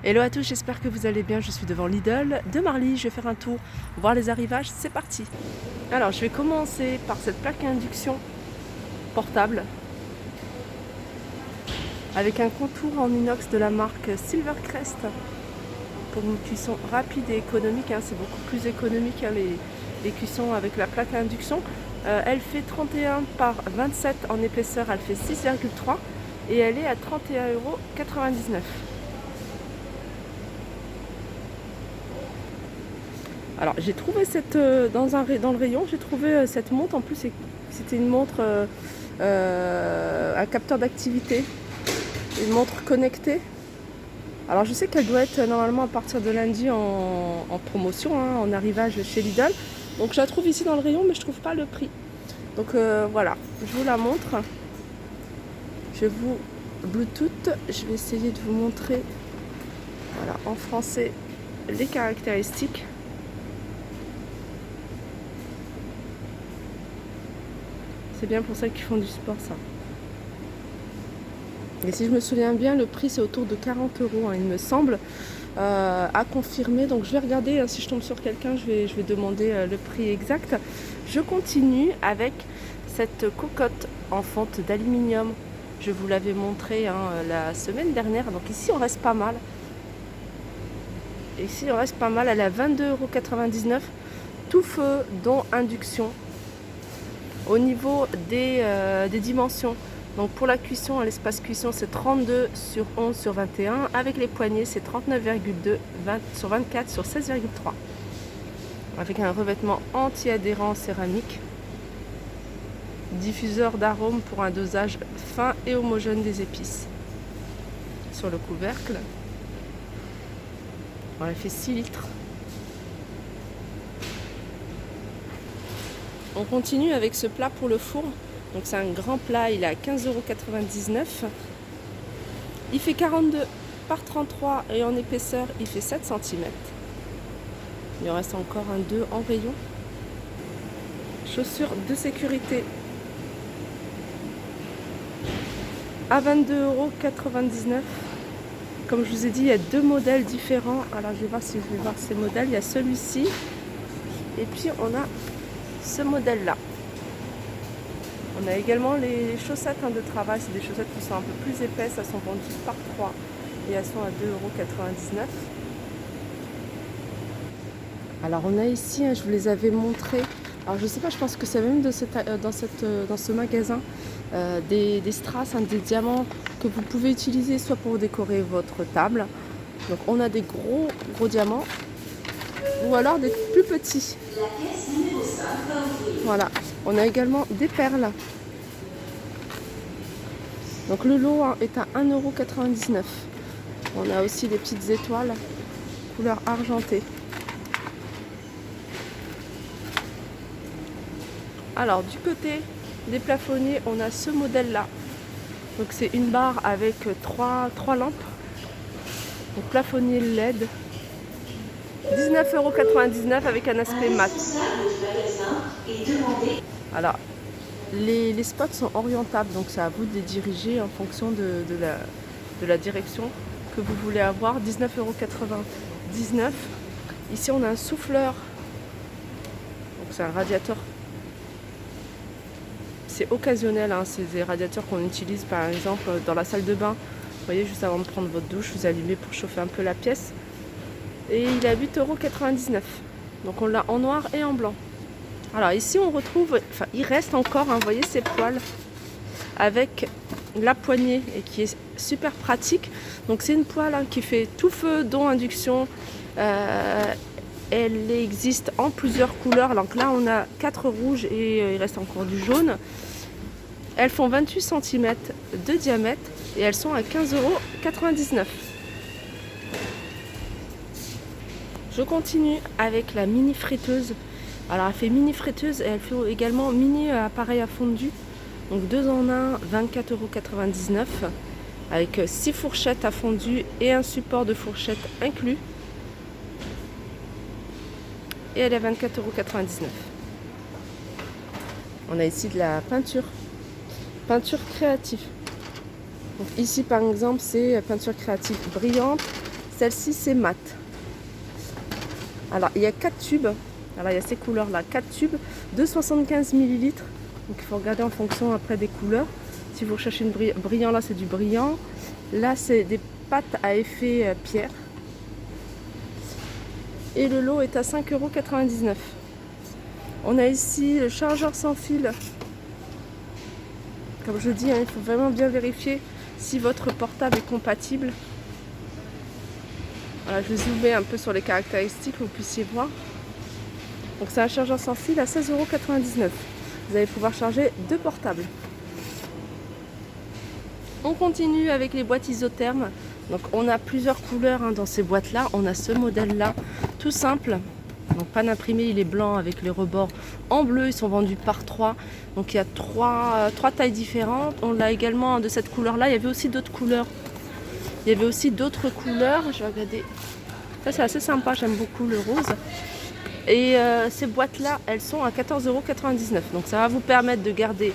Hello à tous, j'espère que vous allez bien. Je suis devant Lidl de Marly. Je vais faire un tour, voir les arrivages. C'est parti. Alors, je vais commencer par cette plaque à induction portable avec un contour en inox de la marque Silvercrest pour une cuisson rapide et économique. C'est beaucoup plus économique les cuissons avec la plaque à induction. Elle fait 31 par 27 en épaisseur. Elle fait 6,3 et elle est à 31,99 €. Alors j'ai trouvé cette dans le rayon, j'ai trouvé cette montre. En plus c'était une montre à capteur d'activité, une montre connectée. Alors je sais qu'elle doit être normalement à partir de lundi en promotion, en arrivage chez Lidl. Donc je la trouve ici dans le rayon, mais je trouve pas le prix. Donc voilà, je vous la montre. Je vais vous Bluetooth, je vais essayer de vous montrer, voilà, en français les caractéristiques. C'est bien pour ça qu'ils font du sport, ça. Et si je me souviens bien, le prix c'est autour de 40 €, il me semble, à confirmer. Donc je vais regarder, si je tombe sur quelqu'un, je vais demander le prix exact. Je continue avec cette cocotte en fonte d'aluminium. Je vous l'avais montré la semaine dernière. Donc ici on reste pas mal. Ici on reste pas mal. Elle est à 22,99 €, tout feu, dont induction. Au niveau des dimensions, donc pour la cuisson, l'espace cuisson c'est 32 sur 11 sur 21. Avec les poignées c'est 39,2 sur 24 sur 16,3. Avec un revêtement anti-adhérent céramique. Diffuseur d'arômes pour un dosage fin et homogène des épices. Sur le couvercle, elle fait 6 litres. On continue avec ce plat pour le four. Donc c'est un grand plat, il est à 15,99 €. Il fait 42 par 33 et en épaisseur il fait 7 cm. Il en reste encore un 2 en rayon. Chaussures de sécurité à 22,99 €. Comme je vous ai dit, il y a deux modèles différents. Alors je vais voir si je vais voir ces modèles. Il y a celui-ci et puis on a ce modèle là. On a également les chaussettes de travail. C'est des chaussettes qui sont un peu plus épaisses. Elles sont vendues par 3 et elles sont à 2,99 €. Alors on a ici, je vous les avais montrés. Alors je sais pas, je pense que c'est même dans ce magasin des strass, des diamants que vous pouvez utiliser soit pour décorer votre table. Donc on a des gros diamants ou alors des plus petits. Voilà, on a également des perles. Donc le lot est à 1,99 €. On a aussi des petites étoiles couleur argentée. Alors du côté des plafonniers, on a ce modèle là. Donc c'est une barre avec trois lampes. Donc plafonnier LED. 19,99 € avec un aspect mat. Alors les spots sont orientables, donc c'est à vous de les diriger en fonction de la direction que vous voulez avoir. 19,99 €. Ici on a un souffleur. Donc c'est un radiateur. C'est occasionnel, c'est des radiateurs qu'on utilise par exemple dans la salle de bain. Vous voyez, juste avant de prendre votre douche, vous allumez pour chauffer un peu la pièce. Et il est à 8,99 €. Donc on l'a en noir et en blanc. Alors ici on retrouve, il reste encore, vous voyez ces poils avec la poignée et qui est super pratique. Donc c'est une poêle qui fait tout feu, dont induction. Elle existe en plusieurs couleurs. Donc là on a 4 rouges et il reste encore du jaune. Elles font 28 cm de diamètre et elles sont à 15,99 €. Je continue avec la mini friteuse. Alors elle fait mini friteuse et elle fait également mini appareil à fondu. Donc 2 en 1, 24,99 € avec 6 fourchettes à fondu et un support de fourchette inclus. Et elle est à 24,99 €. On a ici de la peinture créative. Donc ici par exemple c'est peinture créative brillante. Celle-ci, c'est mat. Alors, il y a 4 tubes. Alors, il y a ces couleurs-là. 4 tubes de 75 ml. Donc, il faut regarder en fonction après des couleurs. Si vous recherchez une brillant, là, c'est du brillant. Là, c'est des pâtes à effet pierre. Et le lot est à 5,99 €. On a ici le chargeur sans fil. Comme je dis, hein, il faut vraiment bien vérifier si votre portable est compatible. Voilà, je vais zoomer un peu sur les caractéristiques pour que vous puissiez voir. Donc c'est un chargeur sans fil à 16,99 €. Vous allez pouvoir charger 2 portables. On continue avec les boîtes isothermes. Donc on a plusieurs couleurs hein, dans ces boîtes là. On a ce modèle là, tout simple. Donc pan imprimé, il est blanc avec les rebords en bleu. Ils sont vendus par 3. Donc il y a trois tailles différentes. On a également de cette couleur là. Il y avait aussi d'autres couleurs. Je vais regarder. Ça c'est assez sympa, j'aime beaucoup le rose. Et ces boîtes là, elles sont à 14,99 €. Donc ça va vous permettre de garder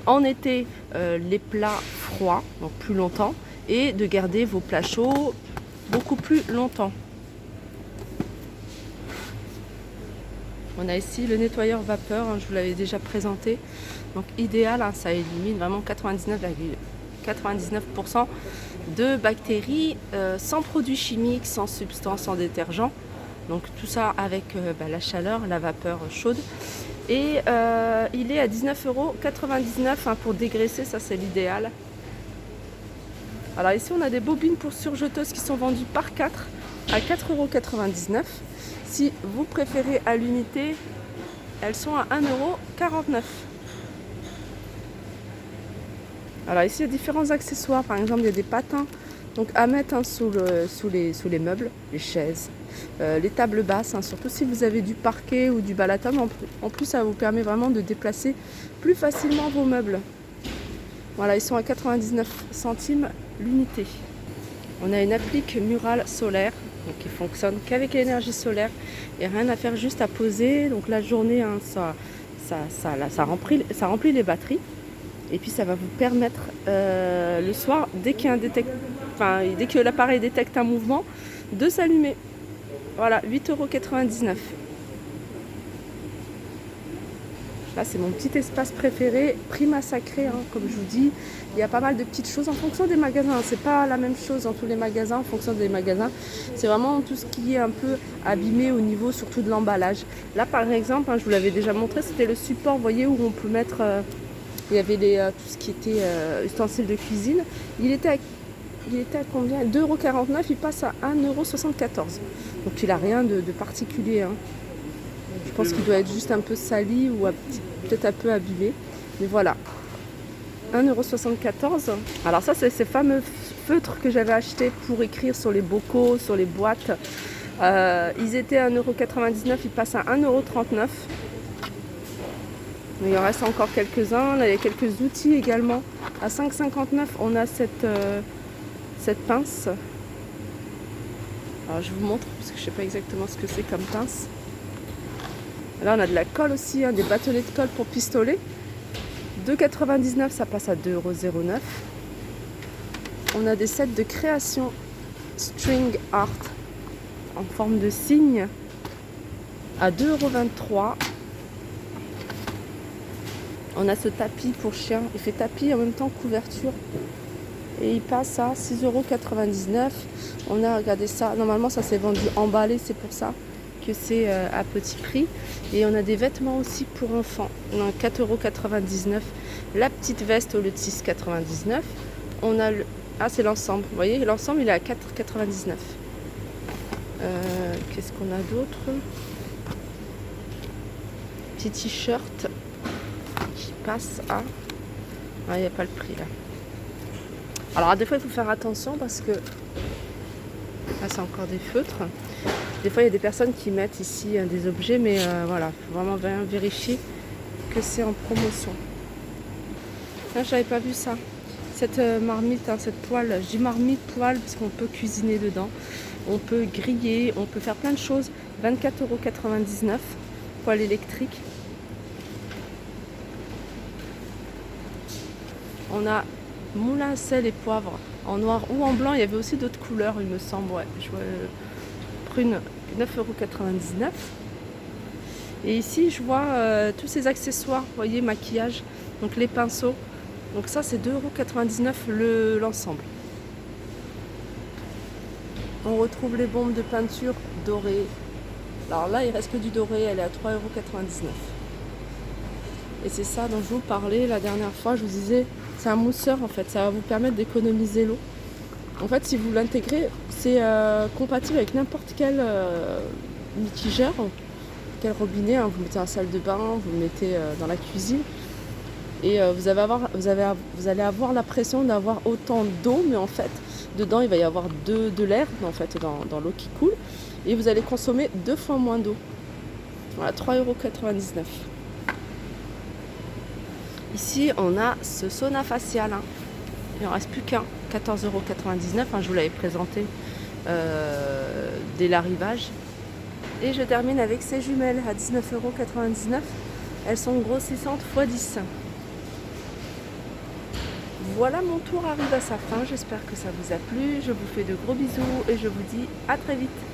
en été les plats froids, donc plus longtemps, et de garder vos plats chauds beaucoup plus longtemps. On a ici le nettoyeur vapeur, hein, je vous l'avais déjà présenté. Donc idéal, hein, ça élimine vraiment 99,99% de bactéries, sans produits chimiques, sans substances, sans détergents. Donc tout ça avec la chaleur, la vapeur chaude. Et il est à 19,99 € hein, pour dégraisser, ça c'est l'idéal. Alors ici on a des bobines pour surjeteuses qui sont vendues par 4 à 4,99 €. Si vous préférez à l'unité, elles sont à 1,49 €. Alors ici il y a différents accessoires, par exemple il y a des patins donc à mettre hein, sous les meubles, les chaises, les tables basses, hein, surtout si vous avez du parquet ou du balatum. En plus ça vous permet vraiment de déplacer plus facilement vos meubles. Voilà, ils sont à 99 centimes l'unité. On a une applique murale solaire donc qui fonctionne qu'avec l'énergie solaire et rien à faire, juste à poser. Donc la journée hein, ça remplit les batteries. Et puis ça va vous permettre le soir, dès que l'appareil détecte un mouvement, de s'allumer. Voilà, 8,99 €. Là c'est mon petit espace préféré, prix massacré, hein, comme je vous dis. Il y a pas mal de petites choses en fonction des magasins. C'est pas la même chose dans tous les magasins, en fonction des magasins. C'est vraiment tout ce qui est un peu abîmé au niveau surtout de l'emballage. Là par exemple, hein, je vous l'avais déjà montré, c'était le support, vous voyez, où on peut mettre... il y avait tout ce qui était ustensiles de cuisine. Il était à combien? 2,49 €, il passe à 1,74 €. Donc il n'a rien de particulier. Hein. Je pense qu'il doit être juste un peu sali ou peut-être un peu abîmé. Mais voilà. 1,74 €. Alors ça, c'est ces fameux feutres que j'avais achetés pour écrire sur les bocaux, sur les boîtes. Ils étaient à 1,99 €, ils passent à 1,39 €. Mais il en reste encore quelques-uns. Là, il y a quelques outils également. À 5,59 €, on a cette pince. Alors je vous montre parce que je ne sais pas exactement ce que c'est comme pince. Là on a de la colle aussi, hein, des bâtonnets de colle pour pistolet. 2,99 €, ça passe à 2,09 €. On a des sets de création string art en forme de cygne à 2,23 €. On a ce tapis pour chien, il fait tapis en même temps couverture et il passe à 6,99 €. On a, regardé ça, normalement ça s'est vendu emballé, c'est pour ça que c'est à petit prix. Et on a des vêtements aussi pour enfants, on a 4,99 €. La petite veste au lieu de 6,99 €. On a c'est l'ensemble, vous voyez, l'ensemble il est à 4,99 €. Qu'est-ce qu'on a d'autre? Petit t-shirt qui passe à... il n'y a pas le prix là. Alors des fois il faut faire attention parce que là c'est encore des feutres. Des fois il y a des personnes qui mettent ici des objets, mais voilà, il faut vraiment bien vérifier que c'est en promotion. Là j'avais pas vu ça. Cette marmite, hein, cette poêle, je dis marmite poêle parce qu'on peut cuisiner dedans. On peut griller, on peut faire plein de choses. 24,99 €, poêle électrique. On a moulin à sel et poivre en noir ou en blanc. Il y avait aussi d'autres couleurs, il me semble. Ouais, je vois prune 9,99 €. Et ici, je vois tous ces accessoires, vous voyez, maquillage, donc les pinceaux. Donc ça, c'est 2,99 € l'ensemble. On retrouve les bombes de peinture dorées. Alors là, il reste que du doré, elle est à 3,99 €. Et c'est ça dont je vous parlais la dernière fois, je vous disais, c'est un mousseur en fait, ça va vous permettre d'économiser l'eau. En fait, si vous l'intégrez, c'est compatible avec n'importe quel mitigeur, quel robinet, hein. Vous mettez dans la salle de bain, vous le mettez dans la cuisine. Et vous allez avoir l'impression d'avoir autant d'eau, mais en fait, dedans, il va y avoir de l'air en fait, dans l'eau qui coule. Et vous allez consommer 2 fois moins d'eau. Voilà, 3,99 €. Ici, on a ce sauna facial. Hein. Il n'en reste plus qu'un, 14,99 €. Hein, je vous l'avais présenté dès l'arrivage. Et je termine avec ces jumelles à 19,99 €. Elles sont grossissantes x 10. Voilà, mon tour arrive à sa fin. J'espère que ça vous a plu. Je vous fais de gros bisous et je vous dis à très vite.